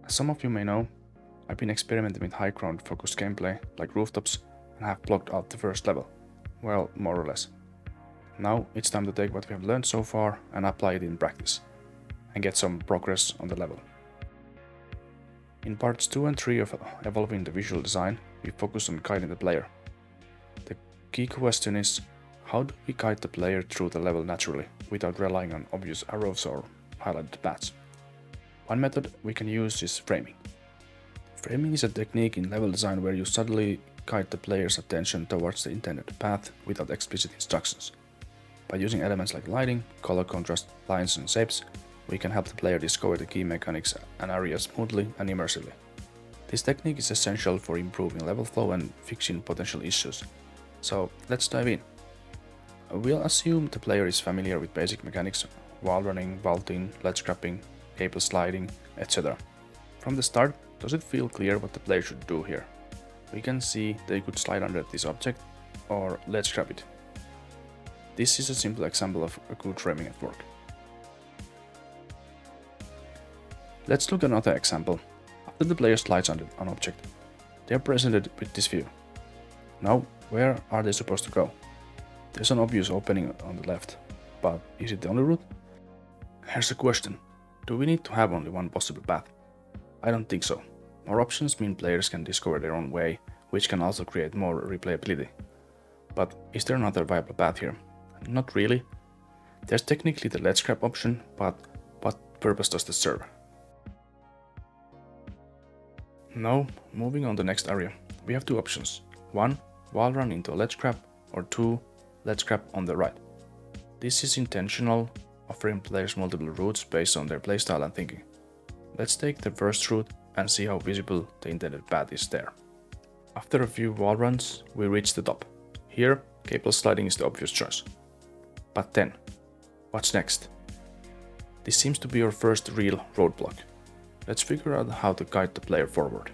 As some of you may know, I've been experimenting with high ground focused gameplay like rooftops and have blocked out the first level. Well, more or less. Now it's time to take what we have learned so far and apply it in practice, and get some progress on the level. In parts 2 and 3 of evolving the visual design, we focus on guiding the player. The key question is, how do we guide the player through the level naturally, without relying on obvious arrows or highlighted paths? One method we can use is framing. Framing is a technique in level design where you subtly guide the player's attention towards the intended path without explicit instructions. By using elements like lighting, color contrast, lines and shapes, we can help the player discover the key mechanics and areas smoothly and immersively. This technique is essential for improving level flow and fixing potential issues. So let's dive in. We'll assume the player is familiar with basic mechanics: wall running, vaulting, ledge grabbing, cable sliding, etc. From the start, does it feel clear what the player should do here? We can see they could slide under this object or ledge grab it. This is a simple example of a good framing at work. Let's look at another example. After the player slides under an object, they are presented with this view. Now, where are they supposed to go? There's an obvious opening on the left, but is it the only route? Here's a question. Do we need to have only one possible path? I don't think so. More options mean players can discover their own way, which can also create more replayability. But is there another viable path here? Not really. There's technically the ledge grab option, but what purpose does this serve? Now, moving on to the next area, we have two options. 1. Wall run into a ledge grab, or 2. Ledge grab on the right. This is intentional, offering players multiple routes based on their playstyle and thinking. Let's take the first route and see how visible the intended path is there. After a few wall runs, we reach the top. Here, cable sliding is the obvious choice. But then, what's next? This seems to be our first real roadblock. Let's figure out how to guide the player forward.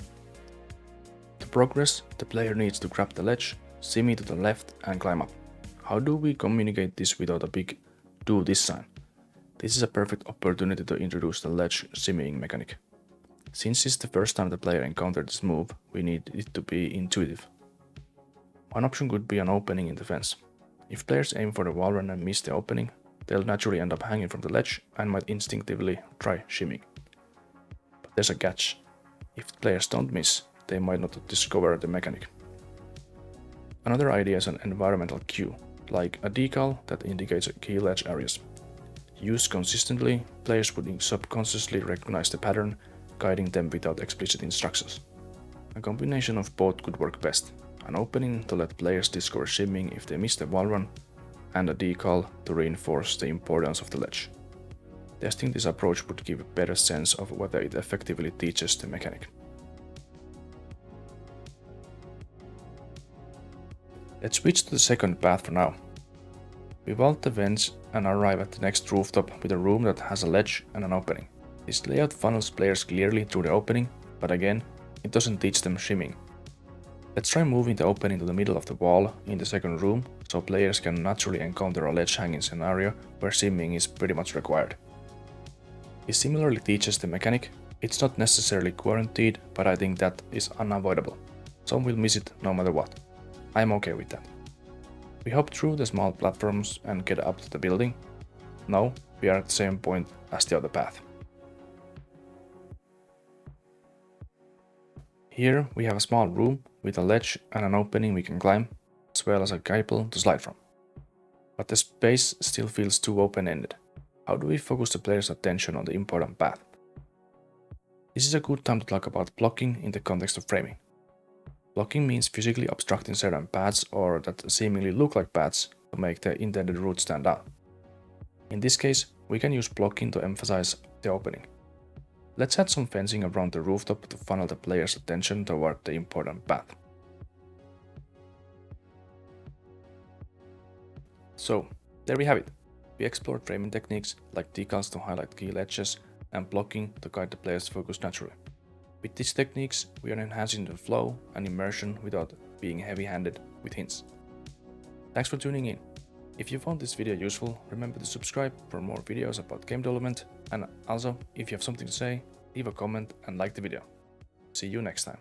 To progress, the player needs to grab the ledge, shimmy to the left and climb up. How do we communicate this without a big "do this" sign? This is a perfect opportunity to introduce the ledge shimmying mechanic. Since it's the first time the player encountered this move, we need it to be intuitive. One option could be an opening in the fence. If players aim for the wall run and miss the opening, they'll naturally end up hanging from the ledge and might instinctively try shimmying. But there's a catch. If the players don't miss, they might not discover the mechanic. Another idea is an environmental cue, like a decal that indicates key ledge areas. Used consistently, players would subconsciously recognize the pattern, guiding them without explicit instructions. A combination of both could work best: an opening to let players discover shimming if they miss the wall run, and a decal to reinforce the importance of the ledge. Testing this approach would give a better sense of whether it effectively teaches the mechanic. Let's switch to the second path for now. We vault the vents and arrive at the next rooftop with a room that has a ledge and an opening. This layout funnels players clearly through the opening, but again, it doesn't teach them shimming. Let's try moving the opening to the middle of the wall in the second room, so players can naturally encounter a ledge hanging scenario where shimming is pretty much required. It similarly teaches the mechanic. It's not necessarily guaranteed, but I think that is unavoidable. Some will miss it no matter what. I'm okay with that. We hop through the small platforms and get up to the building. Now we are at the same point as the other path. Here we have a small room with a ledge and an opening we can climb, as well as a cable to slide from. But the space still feels too open-ended. How do we focus the player's attention on the important path? This is a good time to talk about blocking in the context of framing. Blocking means physically obstructing certain paths or that seemingly look like paths to make the intended route stand out. In this case, we can use blocking to emphasize the opening. Let's add some fencing around the rooftop to funnel the player's attention toward the important path. So, there we have it. We explored framing techniques like decals to highlight key ledges and blocking to guide the player's focus naturally. With these techniques, we are enhancing the flow and immersion without being heavy-handed with hints. Thanks for tuning in. If you found this video useful, remember to subscribe for more videos about game development, and also, if you have something to say, leave a comment and like the video. See you next time.